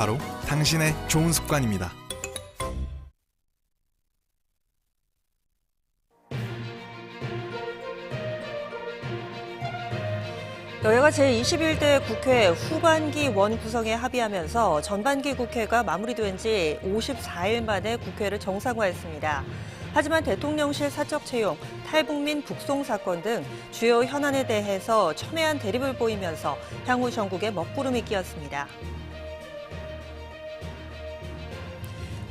바로 당신의 좋은 습관입니다. 여야가 제21대 국회 후반기 원구성에 합의하면서 전반기 국회가 마무리된 지 54일 만에 국회를 정상화했습니다. 하지만 대통령실 사적 채용, 탈북민 북송 사건 등 주요 현안에 대해서 첨예한 대립을 보이면서 향후 전국에 먹구름이 끼었습니다.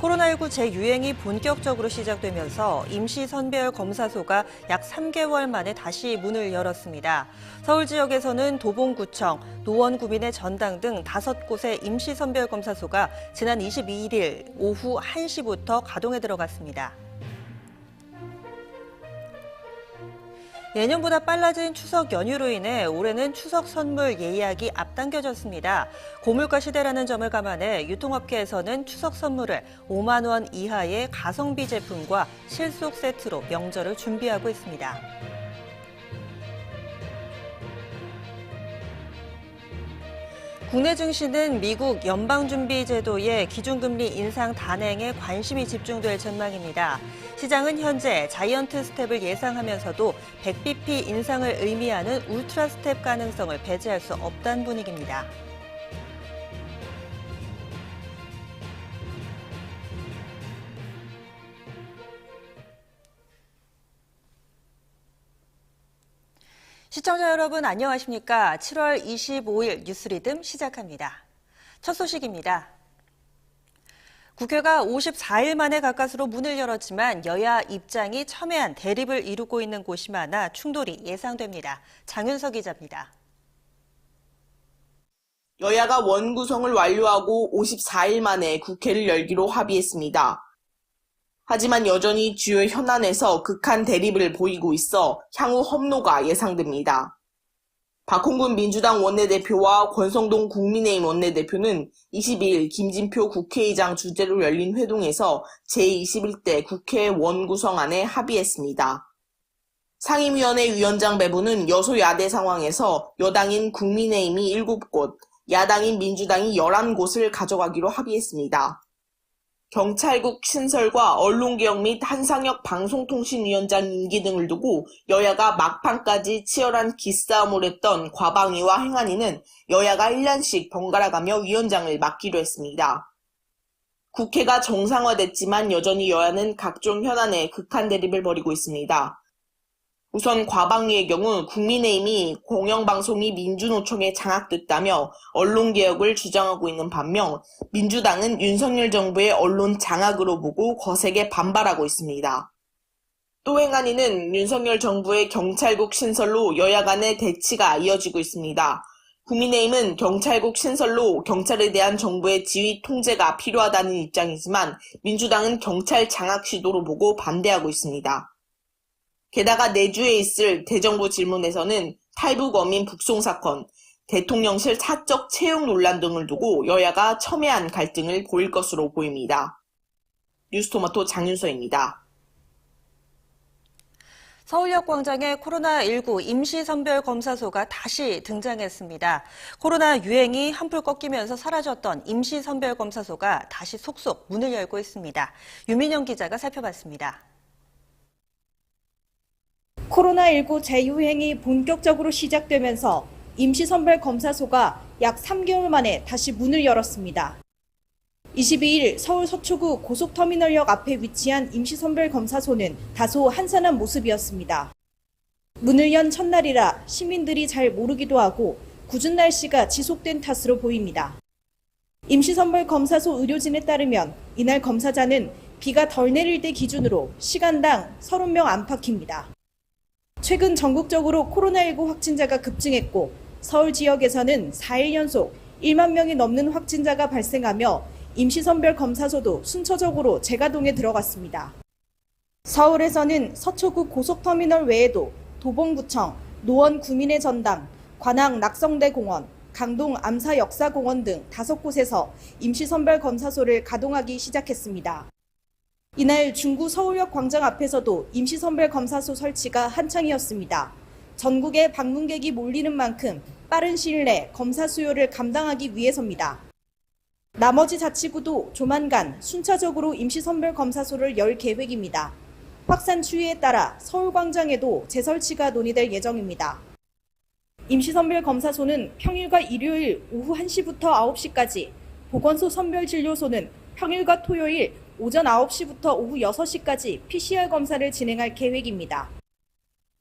코로나19 재유행이 본격적으로 시작되면서 임시선별검사소가 약 3개월 만에 다시 문을 열었습니다. 서울 지역에서는 도봉구청, 노원구민의 전당 등 5곳의 임시선별검사소가 지난 22일 오후 1시부터 가동에 들어갔습니다. 예년보다 빨라진 추석 연휴로 인해 올해는 추석 선물 예약이 앞당겨졌습니다. 고물가 시대라는 점을 감안해 유통업계에서는 추석 선물을 5만 원 이하의 가성비 제품과 실속 세트로 명절을 준비하고 있습니다. 국내 증시는 미국 연방준비제도의 기준금리 인상 단행에 관심이 집중될 전망입니다. 시장은 현재 자이언트 스텝을 예상하면서도 100bp 인상을 의미하는 울트라 스텝 가능성을 배제할 수 없다는 분위기입니다. 시청자 여러분 안녕하십니까? 7월 25일 뉴스리듬 시작합니다. 첫 소식입니다. 국회가 54일 만에 가까스로 문을 열었지만 여야 입장이 첨예한 대립을 이루고 있는 곳이 많아 충돌이 예상됩니다. 장윤석 기자입니다. 여야가 원구성을 완료하고 54일 만에 국회를 열기로 합의했습니다. 하지만 여전히 주요 현안에서 극한 대립을 보이고 있어 향후 험로가 예상됩니다. 박홍근 민주당 원내대표와 권성동 국민의힘 원내대표는 22일 김진표 국회의장 주재로 열린 회동에서 제21대 국회 원구성안에 합의했습니다. 상임위원회 위원장 배분은 여소야대 상황에서 여당인 국민의힘이 7곳, 야당인 민주당이 11곳을 가져가기로 합의했습니다. 경찰국 신설과 언론개혁 및 한상혁 방송통신위원장 임기 등을 두고 여야가 막판까지 치열한 기싸움을 했던 과방위와 행안위는 여야가 1년씩 번갈아가며 위원장을 맡기로 했습니다. 국회가 정상화됐지만 여전히 여야는 각종 현안에 극한 대립을 벌이고 있습니다. 우선 과방위의 경우 국민의힘이 공영방송이 민주노총에 장악됐다며 언론개혁을 주장하고 있는 반면 민주당은 윤석열 정부의 언론 장악으로 보고 거세게 반발하고 있습니다. 또 행안위는 윤석열 정부의 경찰국 신설로 여야 간의 대치가 이어지고 있습니다. 국민의힘은 경찰국 신설로 경찰에 대한 정부의 지휘 통제가 필요하다는 입장이지만 민주당은 경찰 장악 시도로 보고 반대하고 있습니다. 게다가 내주에 있을 대정부 질문에서는 탈북 어민 북송 사건, 대통령실 사적 채용 논란 등을 두고 여야가 첨예한 갈등을 보일 것으로 보입니다. 뉴스토마토 장윤서입니다. 서울역 광장에 코로나19 임시선별검사소가 다시 등장했습니다. 코로나 유행이 한풀 꺾이면서 사라졌던 임시선별검사소가 다시 속속 문을 열고 있습니다. 유민영 기자가 살펴봤습니다. 코로나19 재유행이 본격적으로 시작되면서 임시선별검사소가 약 3개월 만에 다시 문을 열었습니다. 22일 서울 서초구 고속터미널역 앞에 위치한 임시선별검사소는 다소 한산한 모습이었습니다. 문을 연 첫날이라 시민들이 잘 모르기도 하고 궂은 날씨가 지속된 탓으로 보입니다. 임시선별검사소 의료진에 따르면 이날 검사자는 비가 덜 내릴 때 기준으로 시간당 30명 안팎입니다. 최근 전국적으로 코로나19 확진자가 급증했고 서울 지역에서는 4일 연속 1만 명이 넘는 확진자가 발생하며 임시선별검사소도 순차적으로 재가동에 들어갔습니다. 서울에서는 서초구 고속터미널 외에도 도봉구청, 노원구민의 전당, 관악 낙성대공원, 강동 암사역사공원 등 5곳에서 임시선별검사소를 가동하기 시작했습니다. 이날 중구 서울역 광장 앞에서도 임시선별검사소 설치가 한창이었습니다. 전국에 방문객이 몰리는 만큼 빠른 시일 내 검사 수요를 감당하기 위해서입니다. 나머지 자치구도 조만간 순차적으로 임시선별검사소를 열 계획입니다. 확산 추이에 따라 서울광장에도 재설치가 논의될 예정입니다. 임시선별검사소는 평일과 일요일 오후 1시부터 9시까지, 보건소 선별진료소는 평일과 토요일 오전 9시부터 오후 6시까지 PCR 검사를 진행할 계획입니다.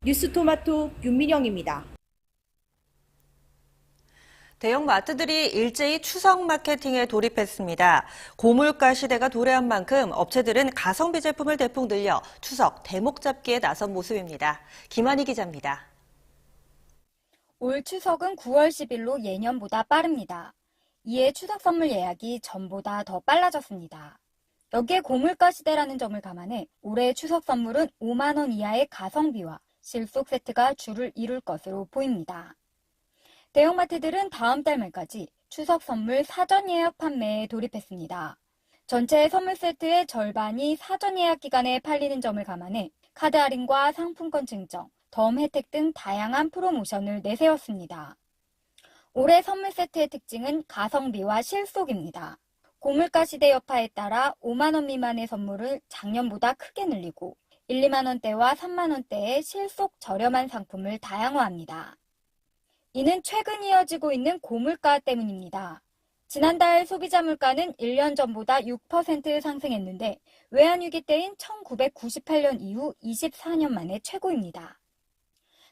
뉴스토마토 윤민영입니다. 대형 마트들이 일제히 추석 마케팅에 돌입했습니다. 고물가 시대가 도래한 만큼 업체들은 가성비 제품을 대폭 늘려 추석 대목 잡기에 나선 모습입니다. 김한희 기자입니다. 올 추석은 9월 10일로 예년보다 빠릅니다. 이에 추석 선물 예약이 전보다 더 빨라졌습니다. 여기에 고물가 시대라는 점을 감안해 올해 추석 선물은 5만 원 이하의 가성비와 실속 세트가 줄을 이룰 것으로 보입니다. 대형마트들은 다음 달 말까지 추석 선물 사전 예약 판매에 돌입했습니다. 전체 선물 세트의 절반이 사전 예약 기간에 팔리는 점을 감안해 카드 할인과 상품권 증정, 덤 혜택 등 다양한 프로모션을 내세웠습니다. 올해 선물 세트의 특징은 가성비와 실속입니다. 고물가 시대 여파에 따라 5만 원 미만의 선물을 작년보다 크게 늘리고 1, 2만 원대와 3만 원대의 실속 저렴한 상품을 다양화합니다. 이는 최근 이어지고 있는 고물가 때문입니다. 지난달 소비자 물가는 1년 전보다 6% 상승했는데 외환위기 때인 1998년 이후 24년 만에 최고입니다.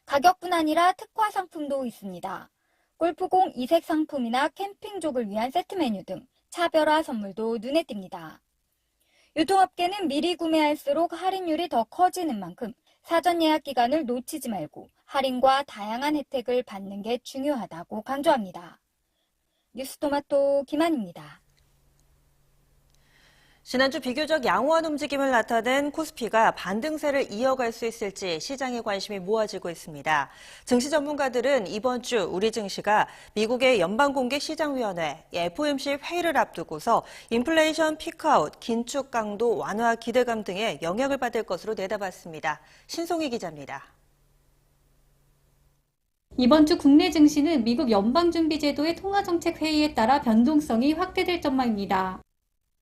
가격뿐 아니라 특화 상품도 있습니다. 골프공 이색 상품이나 캠핑족을 위한 세트 메뉴 등 차별화 선물도 눈에 띕니다. 유통업계는 미리 구매할수록 할인율이 더 커지는 만큼 사전 예약 기간을 놓치지 말고 할인과 다양한 혜택을 받는 게 중요하다고 강조합니다. 뉴스토마토 김한입니다. 지난주 비교적 양호한 움직임을 나타낸 코스피가 반등세를 이어갈 수 있을지 시장의 관심이 모아지고 있습니다. 증시 전문가들은 이번 주 우리 증시가 미국의 연방공개시장위원회 FOMC 회의를 앞두고서 인플레이션 피크아웃, 긴축 강도 완화 기대감 등의 영향을 받을 것으로 내다봤습니다. 신송희 기자입니다. 이번 주 국내 증시는 미국 연방준비제도의 통화정책회의에 따라 변동성이 확대될 전망입니다.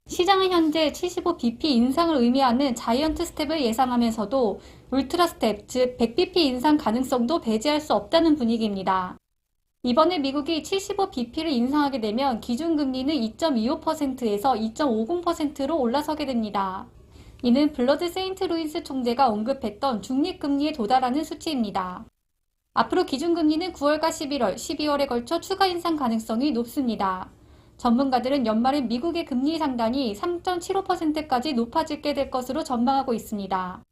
시장은 현재 75bp 인상을 의미하는 자이언트 스텝을 예상하면서도 울트라 스텝, 즉 100bp 인상 가능성도 배제할 수 없다는 분위기입니다. 이번에 미국이 75bp를 인상하게 되면 기준금리는 2.25%에서 2.50%로 올라서게 됩니다. 이는 블러드 세인트 루이스 총재가 언급했던 중립금리에 도달하는 수치입니다. 앞으로 기준금리는 9월과 11월, 12월에 걸쳐 추가 인상 가능성이 높습니다. 전문가들은 연말엔 미국의 금리 상단이 3.75%까지 높아지게 될 것으로 전망하고 있습니다.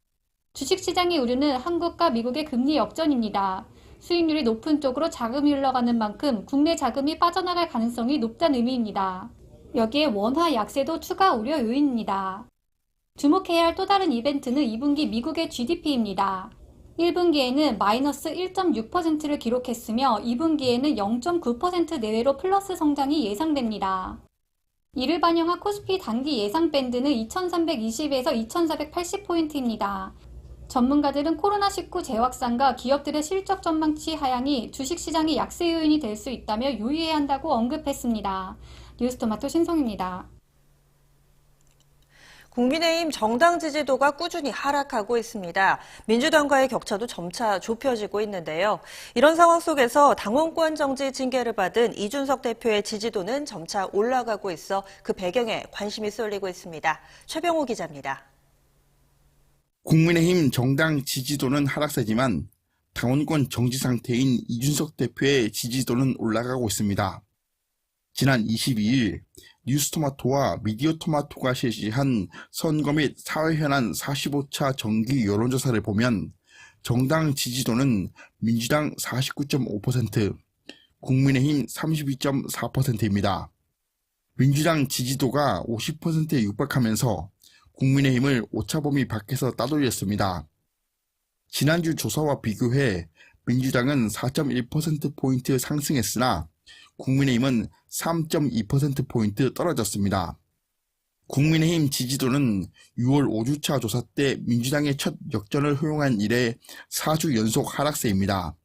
주식시장의 우려는 한국과 미국의 금리 역전입니다. 수익률이 높은 쪽으로 자금이 흘러가는 만큼 국내 자금이 빠져나갈 가능성이 높다는 의미입니다. 여기에 원화 약세도 추가 우려 요인입니다. 주목해야 할 또 다른 이벤트는 2분기 미국의 GDP입니다. 1분기에는 마이너스 1.6%를 기록했으며 2분기에는 0.9% 내외로 플러스 성장이 예상됩니다. 이를 반영한 코스피 단기 예상 밴드는 2320에서 2480포인트입니다. 전문가들은 코로나19 재확산과 기업들의 실적 전망치 하향이 주식시장의 약세 요인이 될 수 있다며 유의해야 한다고 언급했습니다. 뉴스토마토 신성입니다. 국민의힘 정당 지지도가 꾸준히 하락하고 있습니다. 민주당과의 격차도 점차 좁혀지고 있는데요. 이런 상황 속에서 당원권 정지 징계를 받은 이준석 대표의 지지도는 점차 올라가고 있어 그 배경에 관심이 쏠리고 있습니다. 최병호 기자입니다. 국민의힘 정당 지지도는 하락세지만 당원권 정지 상태인 이준석 대표의 지지도는 올라가고 있습니다. 지난 22일 뉴스토마토와 미디어토마토가 실시한 선거 및 사회 현안 45차 정기 여론조사를 보면 정당 지지도는 민주당 49.5%, 국민의힘 32.4%입니다. 민주당 지지도가 50%에 육박하면서 국민의힘을 오차범위 밖에서 따돌렸습니다. 지난주 조사와 비교해 민주당은 4.1%포인트 상승했으나 국민의힘은 3.2%포인트 떨어졌습니다. 국민의힘 지지도는 6월 5주차 조사 때 민주당의 첫 역전을 허용한 이래 4주 연속 하락세입니다.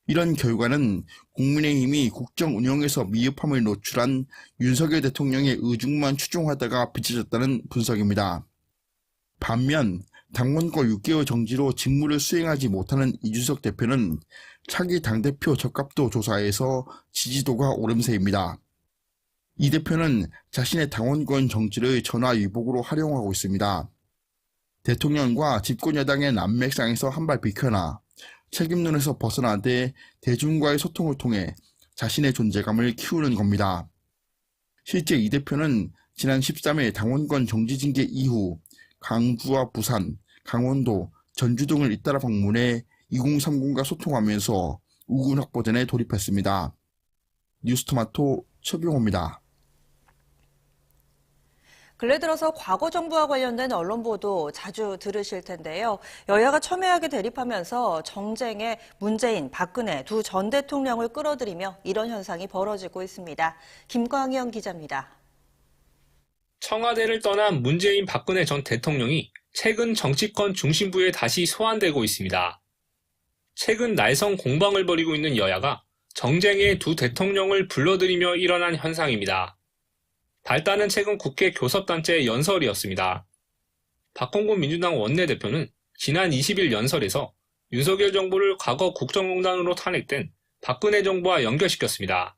이런 결과는 국민의힘이 국정 운영에서 미흡함을 노출한 윤석열 대통령의 의중만 추종하다가 비춰졌다는 분석입니다. 반면 당원권 6개월 정지로 직무를 수행하지 못하는 이준석 대표는 차기 당대표 적합도 조사에서 지지도가 오름세입니다. 이 대표는 자신의 당원권 정지를 전화위복으로 활용하고 있습니다. 대통령과 집권여당의 난맥상에서 한 발 비켜나 책임론에서 벗어나되 대중과의 소통을 통해 자신의 존재감을 키우는 겁니다. 실제 이 대표는 지난 13일 당원권 정지 징계 이후 강주와 부산, 강원도, 전주 등을 잇따라 방문해 2030과 소통하면서 우군 확보전에 돌입했습니다. 뉴스토마토 최병호입니다. 근래 들어서 과거 정부와 관련된 언론 보도 자주 들으실 텐데요. 여야가 첨예하게 대립하면서 정쟁에 문재인, 박근혜 두 전 대통령을 끌어들이며 이런 현상이 벌어지고 있습니다. 김광현 기자입니다. 청와대를 떠난 문재인, 박근혜 전 대통령이 최근 정치권 중심부에 다시 소환되고 있습니다. 최근 날성 공방을 벌이고 있는 여야가 정쟁의 두 대통령을 불러들이며 일어난 현상입니다. 발단은 최근 국회 교섭단체 연설이었습니다. 박홍근 민주당 원내대표는 지난 20일 연설에서 윤석열 정부를 과거 국정농단으로 탄핵된 박근혜 정부와 연결시켰습니다.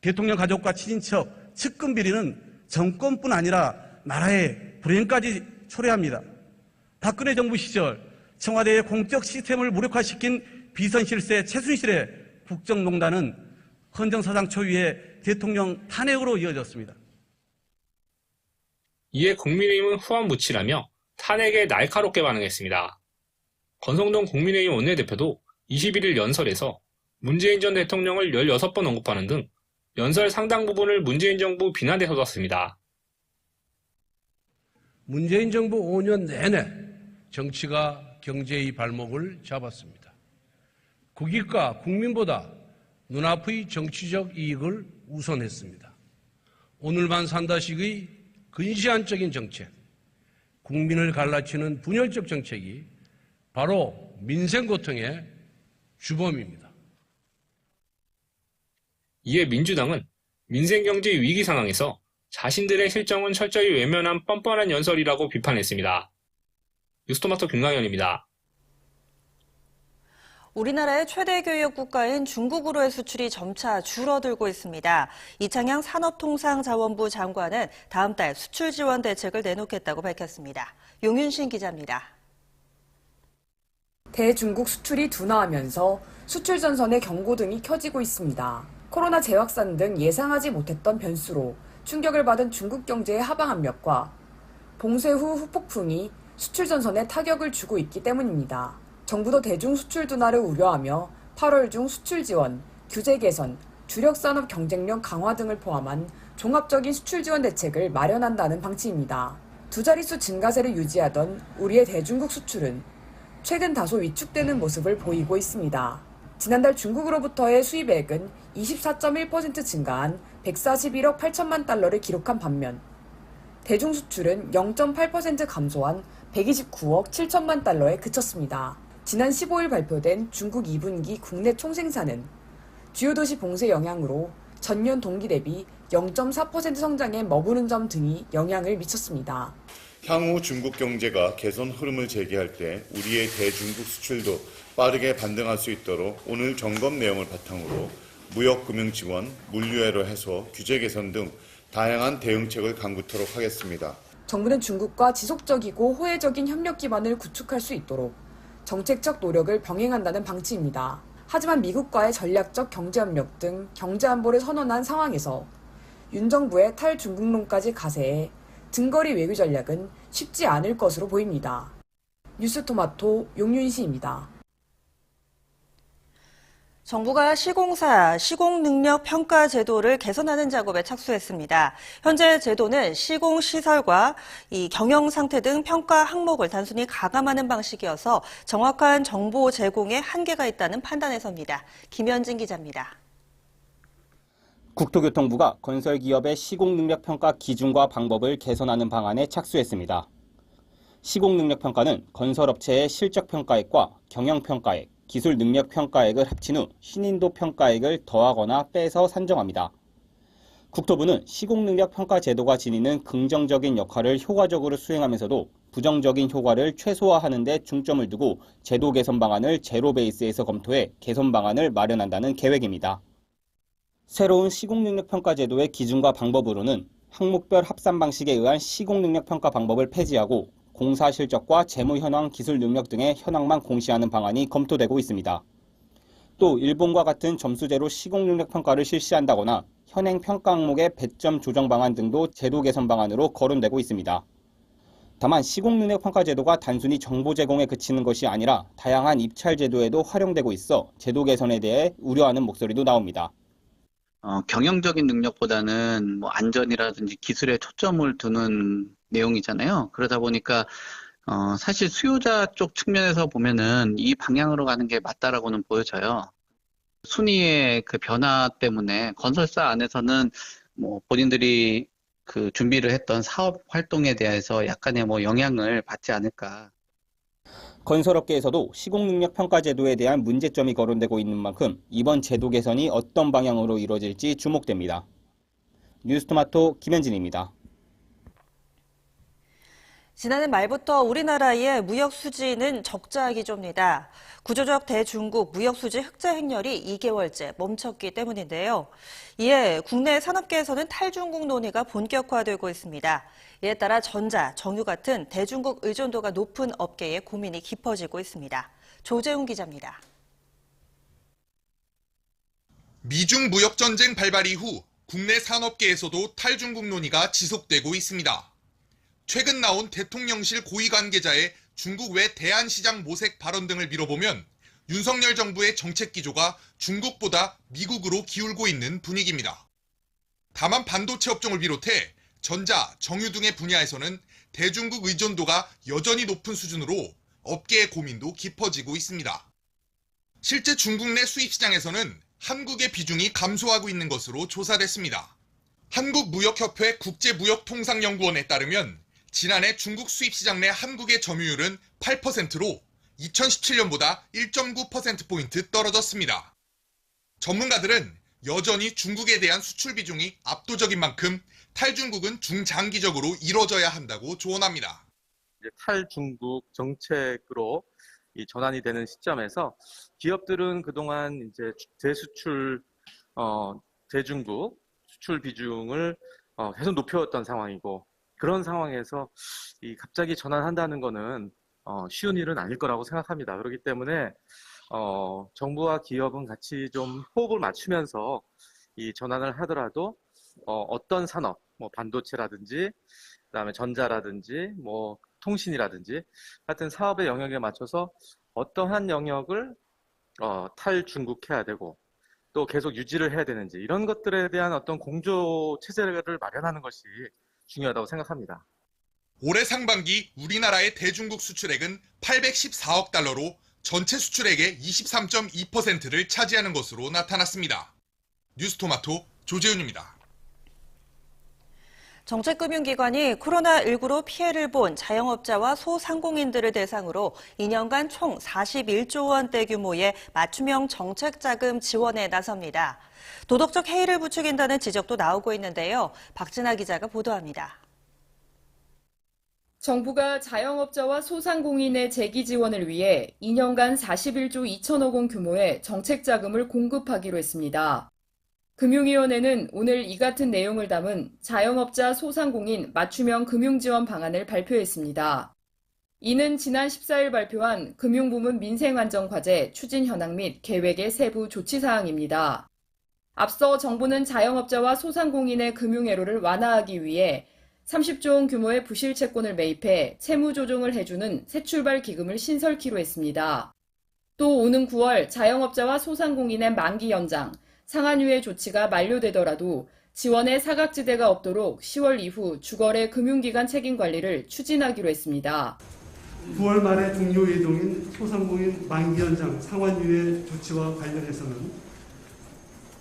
대통령 가족과 친인척 측근 비리는 정권뿐 아니라 나라의 불행까지 초래합니다. 박근혜 정부 시절 청와대의 공적 시스템을 무력화시킨 비선실세 최순실의 국정농단은 헌정사상 초유의 대통령 탄핵으로 이어졌습니다. 이에 국민의힘은 후안무치라며 탄핵에 날카롭게 반응했습니다. 권성동 국민의힘 원내대표도 21일 연설에서 문재인 전 대통령을 16번 언급하는 등 연설 상당 부분을 문재인 정부 비난에 쏟았습니다. 문재인 정부 5년 내내 정치가 경제의 발목을 잡았습니다. 국익과 국민보다 눈앞의 정치적 이익을 우선했습니다. 오늘만 산다식의 근시안적인 정책, 국민을 갈라치는 분열적 정책이 바로 민생고통의 주범입니다. 이에 민주당은 민생경제 위기 상황에서 자신들의 실정은 철저히 외면한 뻔뻔한 연설이라고 비판했습니다. 뉴스토마토 김광현입니다. 우리나라의 최대 교역 국가인 중국으로의 수출이 점차 줄어들고 있습니다. 이창양 산업통상자원부 장관은 다음 달 수출 지원 대책을 내놓겠다고 밝혔습니다. 용윤신 기자입니다. 대중국 수출이 둔화하면서 수출 전선의 경고등이 켜지고 있습니다. 코로나 재확산 등 예상하지 못했던 변수로 충격을 받은 중국 경제의 하방 압력과 봉쇄 후 후폭풍이 수출 전선에 타격을 주고 있기 때문입니다. 정부도 대중 수출 둔화를 우려하며 8월 중 수출 지원, 규제 개선, 주력 산업 경쟁력 강화 등을 포함한 종합적인 수출 지원 대책을 마련한다는 방침입니다. 두 자릿수 증가세를 유지하던 우리의 대중국 수출은 최근 다소 위축되는 모습을 보이고 있습니다. 지난달 중국으로부터의 수입액은 24.1% 증가한 141억 8천만 달러를 기록한 반면 대중 수출은 0.8% 감소한 129억 7천만 달러에 그쳤습니다. 지난 15일 발표된 중국 2분기 국내 총생산은 주요 도시 봉쇄 영향으로 전년 동기 대비 0.4% 성장에 머무는 점 등이 영향을 미쳤습니다. 향후 중국 경제가 개선 흐름을 재개할 때 우리의 대중국 수출도 빠르게 반등할 수 있도록 오늘 점검 내용을 바탕으로 무역금융 지원, 물류회로 해소, 규제 개선 등 다양한 대응책을 강구토록 하겠습니다. 정부는 중국과 지속적이고 호혜적인 협력 기반을 구축할 수 있도록 정책적 노력을 병행한다는 방침입니다. 하지만 미국과의 전략적 경제협력 등 경제안보를 선언한 상황에서 윤 정부의 탈중국론까지 가세해 등거리 외교 전략은 쉽지 않을 것으로 보입니다. 뉴스토마토 용윤시입니다. 정부가 시공사 시공능력 평가 제도를 개선하는 작업에 착수했습니다. 현재 제도는 시공시설과 경영 상태 등 평가 항목을 단순히 가감하는 방식이어서 정확한 정보 제공에 한계가 있다는 판단에서입니다. 김현진 기자입니다. 국토교통부가 건설기업의 시공능력평가 기준과 방법을 개선하는 방안에 착수했습니다. 시공능력평가는 건설업체의 실적평가액과 경영평가액, 기술 능력 평가액을 합친 후 신인도 평가액을 더하거나 빼서 산정합니다. 국토부는 시공능력 평가 제도가 지니는 긍정적인 역할을 효과적으로 수행하면서도 부정적인 효과를 최소화하는 데 중점을 두고 제도 개선 방안을 제로 베이스에서 검토해 개선 방안을 마련한다는 계획입니다. 새로운 시공능력 평가 제도의 기준과 방법으로는 항목별 합산 방식에 의한 시공능력 평가 방법을 폐지하고 공사 실적과 재무 현황, 기술 능력 등의 현황만 공시하는 방안이 검토되고 있습니다. 또 일본과 같은 점수제로 시공능력 평가를 실시한다거나 현행 평가 항목의 배점 조정 방안 등도 제도 개선 방안으로 거론되고 있습니다. 다만 시공능력 평가 제도가 단순히 정보 제공에 그치는 것이 아니라 다양한 입찰 제도에도 활용되고 있어 제도 개선에 대해 우려하는 목소리도 나옵니다. 경영적인 능력보다는 뭐 안전이라든지 기술에 초점을 두는 내용이잖아요. 그러다 보니까 사실 수요자 쪽 측면에서 보면은 이 방향으로 가는 게 맞다라고는 보여져요. 순위의 그 변화 때문에 건설사 안에서는 뭐 본인들이 그 준비를 했던 사업 활동에 대해서 약간의 뭐 영향을 받지 않을까. 건설업계에서도 시공능력 평가 제도에 대한 문제점이 거론되고 있는 만큼 이번 제도 개선이 어떤 방향으로 이루어질지 주목됩니다. 뉴스토마토 김현진입니다. 지난해 말부터 우리나라의 무역 수지는 적자 기조입니다. 구조적 대중국 무역 수지 흑자 행렬이 2개월째 멈췄기 때문인데요. 이에 국내 산업계에서는 탈중국 논의가 본격화되고 있습니다. 이에 따라 전자, 정유 같은 대중국 의존도가 높은 업계의 고민이 깊어지고 있습니다. 조재훈 기자입니다. 미중 무역 전쟁 발발 이후 국내 산업계에서도 탈중국 논의가 지속되고 있습니다. 최근 나온 대통령실 고위 관계자의 중국 외 대한시장 모색 발언 등을 미뤄보면 윤석열 정부의 정책 기조가 중국보다 미국으로 기울고 있는 분위기입니다. 다만 반도체 업종을 비롯해 전자, 정유 등의 분야에서는 대중국 의존도가 여전히 높은 수준으로 업계의 고민도 깊어지고 있습니다. 실제 중국 내 수입 시장에서는 한국의 비중이 감소하고 있는 것으로 조사됐습니다. 한국무역협회 국제무역통상연구원에 따르면 지난해 중국 수입시장 내 한국의 점유율은 8%로 2017년보다 1.9%포인트 떨어졌습니다. 전문가들은 여전히 중국에 대한 수출 비중이 압도적인 만큼 탈중국은 중장기적으로 이뤄져야 한다고 조언합니다. 탈중국 정책으로 이 전환이 되는 시점에서 기업들은 그동안 이제 대수출, 대중국 수출 비중을 계속 높여왔던 상황이고, 그런 상황에서 이 갑자기 전환한다는 거는 쉬운 일은 아닐 거라고 생각합니다. 그렇기 때문에 정부와 기업은 같이 좀 호흡을 맞추면서 이 전환을 하더라도 어떤 산업, 뭐 반도체라든지 그다음에 전자라든지 뭐 통신이라든지 하여튼 사업의 영역에 맞춰서 어떠한 영역을 탈중국해야 되고 또 계속 유지를 해야 되는지 이런 것들에 대한 어떤 공조 체제를 마련하는 것이 중요하다고 생각합니다. 올해 상반기 우리나라의 대중국 수출액은 814억 달러로 전체 수출액의 23.2%를 차지하는 것으로 나타났습니다. 뉴스토마토 조재훈입니다. 정책금융기관이 코로나19로 피해를 본 자영업자와 소상공인들을 대상으로 2년간 총 41조 원대 규모의 맞춤형 정책자금 지원에 나섭니다. 도덕적 해이를 부추긴다는 지적도 나오고 있는데요. 박진아 기자가 보도합니다. 정부가 자영업자와 소상공인의 재기 지원을 위해 2년간 41조 2천억 원 규모의 정책자금을 공급하기로 했습니다. 금융위원회는 오늘 이 같은 내용을 담은 자영업자 소상공인 맞춤형 금융지원 방안을 발표했습니다. 이는 지난 14일 발표한 금융부문 민생안정과제 추진 현황 및 계획의 세부 조치사항입니다. 앞서 정부는 자영업자와 소상공인의 금융애로를 완화하기 위해 30조 원 규모의 부실채권을 매입해 채무조정을 해주는 새출발 기금을 신설키로 했습니다. 또 오는 9월 자영업자와 소상공인의 만기 연장, 상환유예 조치가 만료되더라도 지원의 사각지대가 없도록 10월 이후 주거래 금융기관 책임관리를 추진하기로 했습니다. 9월 말에 종료 예정인 소상공인 만기 연장 상환유예 조치와 관련해서는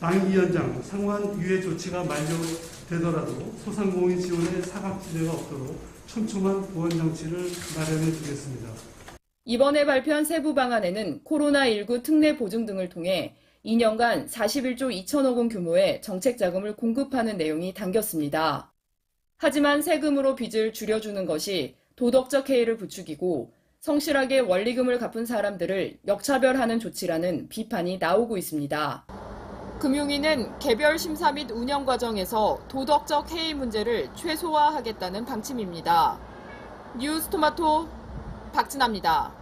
만기 연장 상환유예 조치가 만료되더라도 소상공인 지원의 사각지대가 없도록 촘촘한 보완 장치를 마련해 주겠습니다. 이번에 발표한 세부 방안에는 코로나19 특례 보증 등을 통해 2년간 41조 2천억 원 규모의 정책 자금을 공급하는 내용이 담겼습니다. 하지만 세금으로 빚을 줄여주는 것이 도덕적 해이를 부추기고 성실하게 원리금을 갚은 사람들을 역차별하는 조치라는 비판이 나오고 있습니다. 금융위는 개별 심사 및 운영 과정에서 도덕적 해이 문제를 최소화하겠다는 방침입니다. 뉴스토마토 박진아입니다.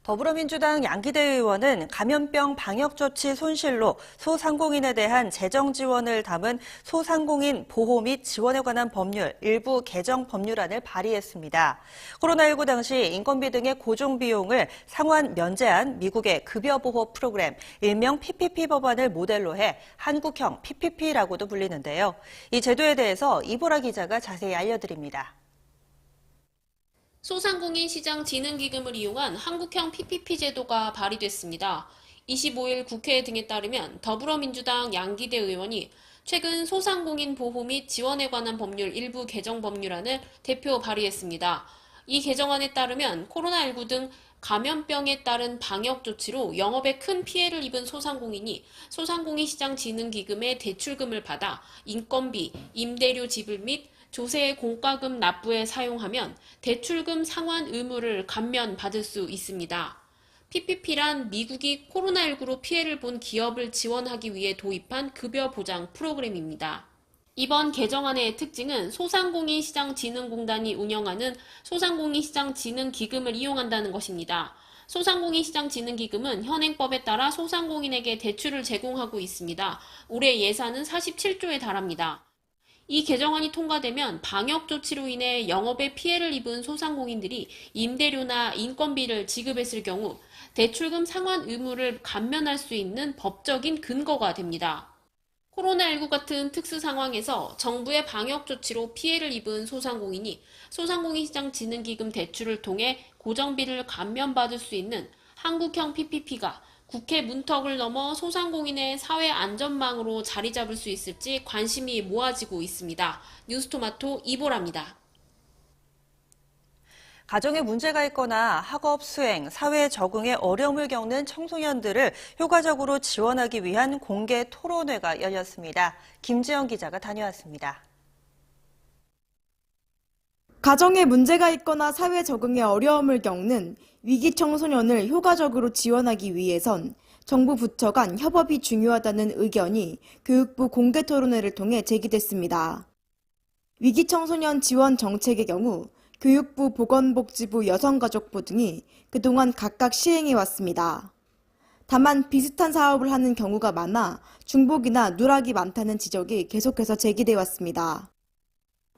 더불어민주당 양기대 의원은 감염병 방역조치 손실로 소상공인에 대한 재정 지원을 담은 소상공인 보호 및 지원에 관한 법률 일부 개정 법률안을 발의했습니다. 코로나19 당시 인건비 등의 고정 비용을 상환 면제한 미국의 급여보호 프로그램 일명 PPP 법안을 모델로 해 한국형 PPP라고도 불리는데요. 이 제도에 대해서 이보라 기자가 자세히 알려드립니다. 소상공인 시장 진흥기금을 이용한 한국형 PPP 제도가 발의됐습니다. 25일 국회 등에 따르면 더불어민주당 양기대 의원이 최근 소상공인 보호 및 지원에 관한 법률 일부 개정 법률안을 대표 발의했습니다. 이 개정안에 따르면 코로나19 등 감염병에 따른 방역 조치로 영업에 큰 피해를 입은 소상공인이 소상공인 시장 진흥기금의 대출금을 받아 인건비, 임대료 지불 및 조세의 공과금 납부에 사용하면 대출금 상환 의무를 감면받을 수 있습니다. PPP란 미국이 코로나19로 피해를 본 기업을 지원하기 위해 도입한 급여 보장 프로그램입니다. 이번 개정안의 특징은 소상공인 시장 진흥공단이 운영하는 소상공인 시장 진흥기금을 이용한다는 것입니다. 소상공인 시장 진흥기금은 현행법에 따라 소상공인에게 대출을 제공하고 있습니다. 올해 예산은 47조에 달합니다. 이 개정안이 통과되면 방역 조치로 인해 영업에 피해를 입은 소상공인들이 임대료나 인건비를 지급했을 경우 대출금 상환 의무를 감면할 수 있는 법적인 근거가 됩니다. 코로나19 같은 특수 상황에서 정부의 방역 조치로 피해를 입은 소상공인이 소상공인 시장 진흥기금 대출을 통해 고정비를 감면받을 수 있는 한국형 PPP가 국회 문턱을 넘어 소상공인의 사회 안전망으로 자리 잡을 수 있을지 관심이 모아지고 있습니다. 뉴스토마토 이보라입니다. 가정에 문제가 있거나 학업 수행, 사회 적응에 어려움을 겪는 청소년들을 효과적으로 지원하기 위한 공개 토론회가 열렸습니다. 김지영 기자가 다녀왔습니다. 가정에 문제가 있거나 사회 적응에 어려움을 겪는 위기 청소년을 효과적으로 지원하기 위해선 정부 부처 간 협업이 중요하다는 의견이 교육부 공개 토론회를 통해 제기됐습니다. 위기 청소년 지원 정책의 경우 교육부, 보건복지부, 여성가족부 등이 그동안 각각 시행해 왔습니다. 다만 비슷한 사업을 하는 경우가 많아 중복이나 누락이 많다는 지적이 계속해서 제기돼 왔습니다.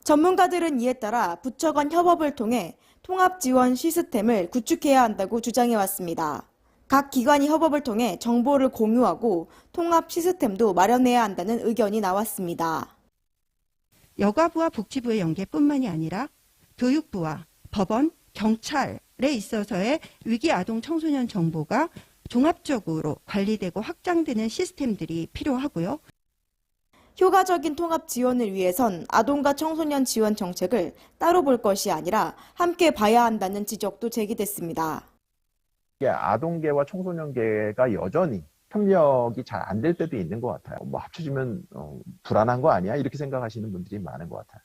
전문가들은 이에 따라 부처 간 협업을 통해 통합 지원 시스템을 구축해야 한다고 주장해 왔습니다. 각 기관이 협업을 통해 정보를 공유하고 통합 시스템도 마련해야 한다는 의견이 나왔습니다. 여가부와 복지부의 연계뿐만이 아니라 교육부와 법원, 경찰에 있어서의 위기 아동 청소년 정보가 종합적으로 관리되고 확장되는 시스템들이 필요하고요. 효과적인 통합 지원을 위해선 아동과 청소년 지원 정책을 따로 볼 것이 아니라 함께 봐야 한다는 지적도 제기됐습니다. 아동계와 청소년계가 여전히 협력이 잘 안 될 때도 있는 것 같아요. 합쳐지면 불안한 거 아니야? 이렇게 생각하시는 분들이 많은 것 같아요.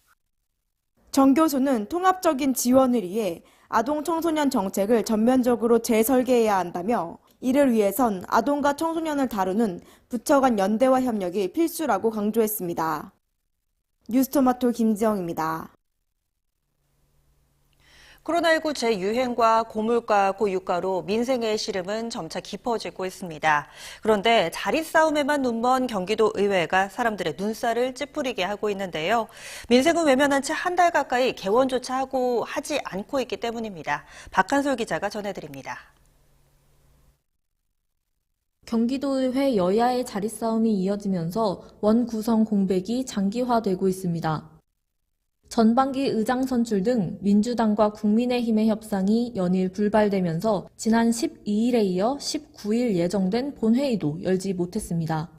정 교수는 통합적인 지원을 위해 아동 청소년 정책을 전면적으로 재설계해야 한다며 이를 위해선 아동과 청소년을 다루는 부처 간 연대와 협력이 필수라고 강조했습니다. 뉴스토마토 김지영입니다. 코로나19 재유행과 고물가, 고유가로 민생의 시름은 점차 깊어지고 있습니다. 그런데 자리 싸움에만 눈먼 경기도 의회가 사람들의 눈살을 찌푸리게 하고 있는데요. 민생은 외면한 채 한 달 가까이 개원조차 하지 않고 있기 때문입니다. 박한솔 기자가 전해드립니다. 경기도의회 여야의 자리 싸움이 이어지면서 원 구성 공백이 장기화되고 있습니다. 전반기 의장 선출 등 민주당과 국민의힘의 협상이 연일 불발되면서 지난 12일에 이어 19일 예정된 본회의도 열지 못했습니다.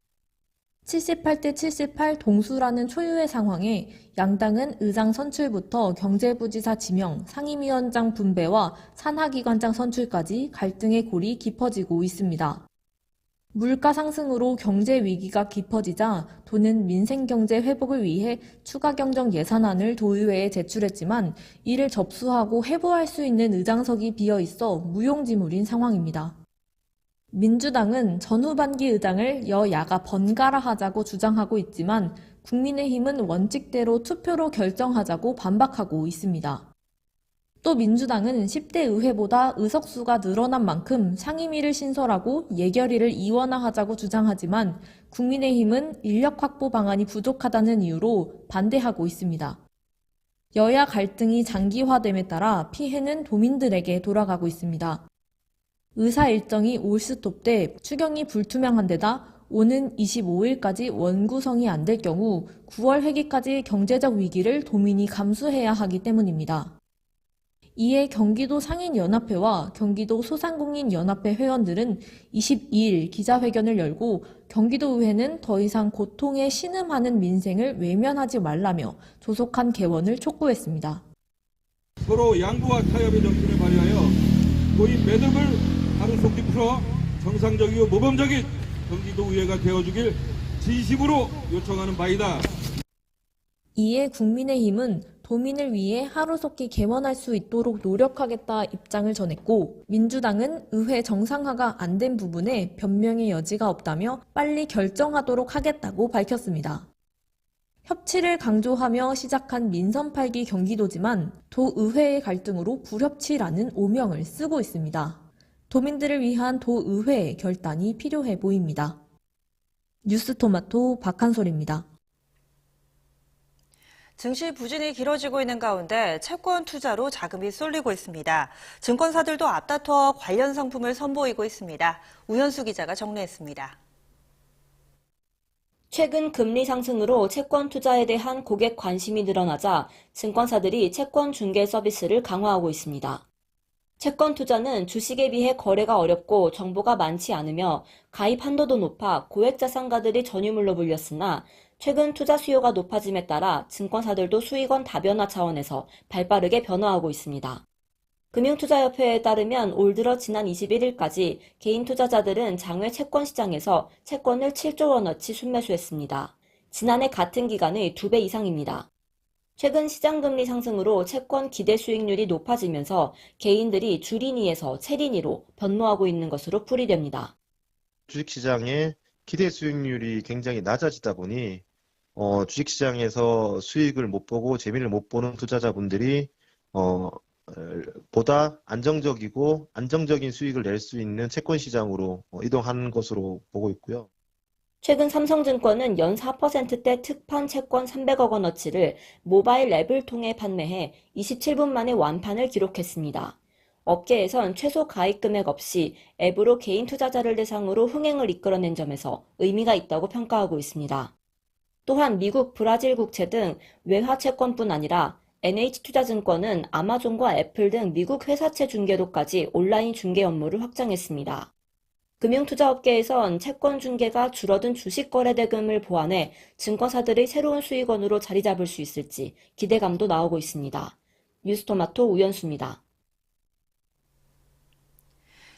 78대 78 동수라는 초유의 상황에 양당은 의장 선출부터 경제부지사 지명, 상임위원장 분배와 산하기관장 선출까지 갈등의 골이 깊어지고 있습니다. 물가 상승으로 경제 위기가 깊어지자 도는 민생경제 회복을 위해 추가 경정 예산안을 도의회에 제출했지만 이를 접수하고 회부할 수 있는 의장석이 비어 있어 무용지물인 상황입니다. 민주당은 전후반기 의장을 여야가 번갈아 하자고 주장하고 있지만 국민의힘은 원칙대로 투표로 결정하자고 반박하고 있습니다. 또 민주당은 10대 의회보다 의석수가 늘어난 만큼 상임위를 신설하고 예결위를 이원화하자고 주장하지만 국민의힘은 인력 확보 방안이 부족하다는 이유로 반대하고 있습니다. 여야 갈등이 장기화됨에 따라 피해는 도민들에게 돌아가고 있습니다. 의사 일정이 올스톱돼 추경이 불투명한 데다 오는 25일까지 원구성이 안 될 경우 9월 회기까지 경제적 위기를 도민이 감수해야 하기 때문입니다. 이에 경기도 상인연합회와 경기도 소상공인연합회 회원들은 22일 기자회견을 열고 경기도의회는 더 이상 고통에 신음하는 민생을 외면하지 말라며 조속한 개원을 촉구했습니다. 서로 양보와 타협의 정신을 발휘하여 고인 매듭을 하루속히 풀어 정상적이고 모범적인 경기도의회가 되어주길 진심으로 요청하는 바이다. 이에 국민의힘은 도민을 위해 하루속히 개원할 수 있도록 노력하겠다 입장을 전했고 민주당은 의회 정상화가 안 된 부분에 변명의 여지가 없다며 빨리 결정하도록 하겠다고 밝혔습니다. 협치를 강조하며 시작한 민선 8기 경기도지만 도의회의 갈등으로 불협치라는 오명을 쓰고 있습니다. 도민들을 위한 도의회의 결단이 필요해 보입니다. 뉴스토마토 박한솔입니다. 증시 부진이 길어지고 있는 가운데 채권 투자로 자금이 쏠리고 있습니다. 증권사들도 앞다퉈 관련 상품을 선보이고 있습니다. 우현수 기자가 정리했습니다. 최근 금리 상승으로 채권 투자에 대한 고객 관심이 늘어나자 증권사들이 채권 중개 서비스를 강화하고 있습니다. 채권 투자는 주식에 비해 거래가 어렵고 정보가 많지 않으며 가입 한도도 높아 고액 자산가들이 전유물로 불렸으나 최근 투자 수요가 높아짐에 따라 증권사들도 수익원 다변화 차원에서 발빠르게 변화하고 있습니다. 금융투자협회에 따르면 올 들어 지난 21일까지 개인 투자자들은 장외 채권 시장에서 채권을 7조 원어치 순매수했습니다. 지난해 같은 기간의 2배 이상입니다. 최근 시장금리 상승으로 채권 기대 수익률이 높아지면서 개인들이 주린이에서 채린이로 변모하고 있는 것으로 풀이됩니다. 주식시장의 기대 수익률이 굉장히 낮아지다 보니 주식시장에서 수익을 못 보고 재미를 못 보는 투자자분들이 보다 안정적이고 안정적인 수익을 낼 수 있는 채권 시장으로 이동하는 것으로 보고 있고요. 최근 삼성증권은 연 4%대 특판 채권 300억 원어치를 모바일 앱을 통해 판매해 27분 만에 완판을 기록했습니다. 업계에선 최소 가입 금액 없이 앱으로 개인 투자자를 대상으로 흥행을 이끌어낸 점에서 의미가 있다고 평가하고 있습니다. 또한 미국, 브라질 국채 등 외화 채권뿐 아니라 NH투자증권은 아마존과 애플 등 미국 회사채 중개로까지 온라인 중개 업무를 확장했습니다. 금융투자업계에선 채권 중개가 줄어든 주식 거래 대금을 보완해 증권사들의 새로운 수익원으로 자리 잡을 수 있을지 기대감도 나오고 있습니다. 뉴스토마토 우연수입니다.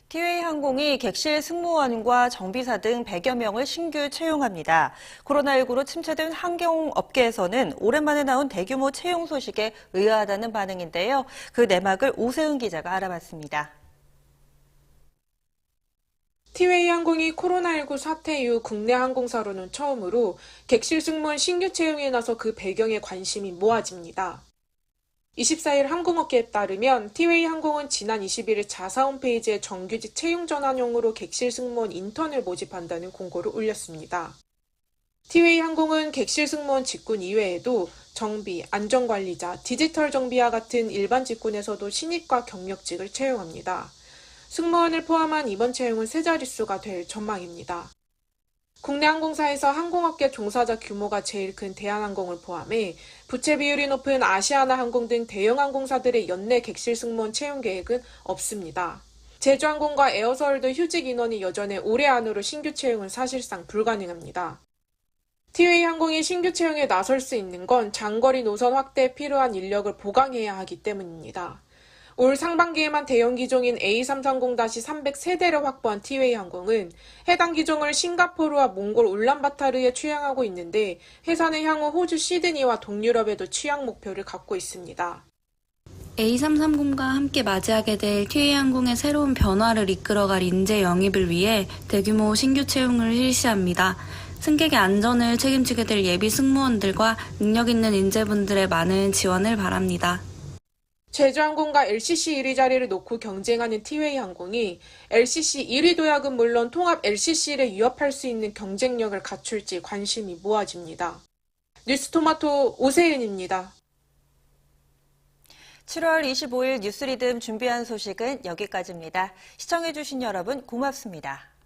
티웨이항공이 객실 승무원과 정비사 등 100여 명을 신규 채용합니다. 코로나19로 침체된 항공업계에서는 오랜만에 나온 대규모 채용 소식에 의아하다는 반응인데요. 그 내막을 오세훈 기자가 알아봤습니다. 티웨이항공이 코로나19 사태 이후 국내 항공사로는 처음으로 객실 승무원 신규 채용에 나서 그 배경에 관심이 모아집니다. 24일 항공업계에 따르면 티웨이항공은 지난 21일 자사 홈페이지에 정규직 채용 전환용으로 객실 승무원 인턴을 모집한다는 공고를 올렸습니다. 티웨이항공은 객실 승무원 직군 이외에도 정비, 안전관리자, 디지털 정비와 같은 일반 직군에서도 신입과 경력직을 채용합니다. 승무원을 포함한 이번 채용은 세 자릿수가 될 전망입니다. 국내 항공사에서 항공업계 종사자 규모가 제일 큰 대한항공을 포함해 부채 비율이 높은 아시아나항공 등 대형 항공사들의 연내 객실 승무원 채용 계획은 없습니다. 제주항공과 에어서울도 휴직 인원이 여전해 올해 안으로 신규 채용은 사실상 불가능합니다. 티웨이 항공이 신규 채용에 나설 수 있는 건 장거리 노선 확대에 필요한 인력을 보강해야 하기 때문입니다. 올 상반기에만 대형 기종인 A330-300 세대를 확보한 티웨이 항공은 해당 기종을 싱가포르와 몽골 울란바타르에 취향하고 있는데 회사는 향후 호주 시드니와 동유럽에도 취향 목표를 갖고 있습니다. A330과 함께 맞이하게 될 티웨이 항공의 새로운 변화를 이끌어갈 인재 영입을 위해 대규모 신규 채용을 실시합니다. 승객의 안전을 책임지게 될 예비 승무원들과 능력 있는 인재분들의 많은 지원을 바랍니다. 제주항공과 LCC 1위 자리를 놓고 경쟁하는 티웨이 항공이 LCC 1위 도약은 물론 통합 LCC를 위협할 수 있는 경쟁력을 갖출지 관심이 모아집니다. 뉴스토마토 오세은입니다. 7월 25일 뉴스리듬 준비한 소식은 여기까지입니다. 시청해주신 여러분 고맙습니다.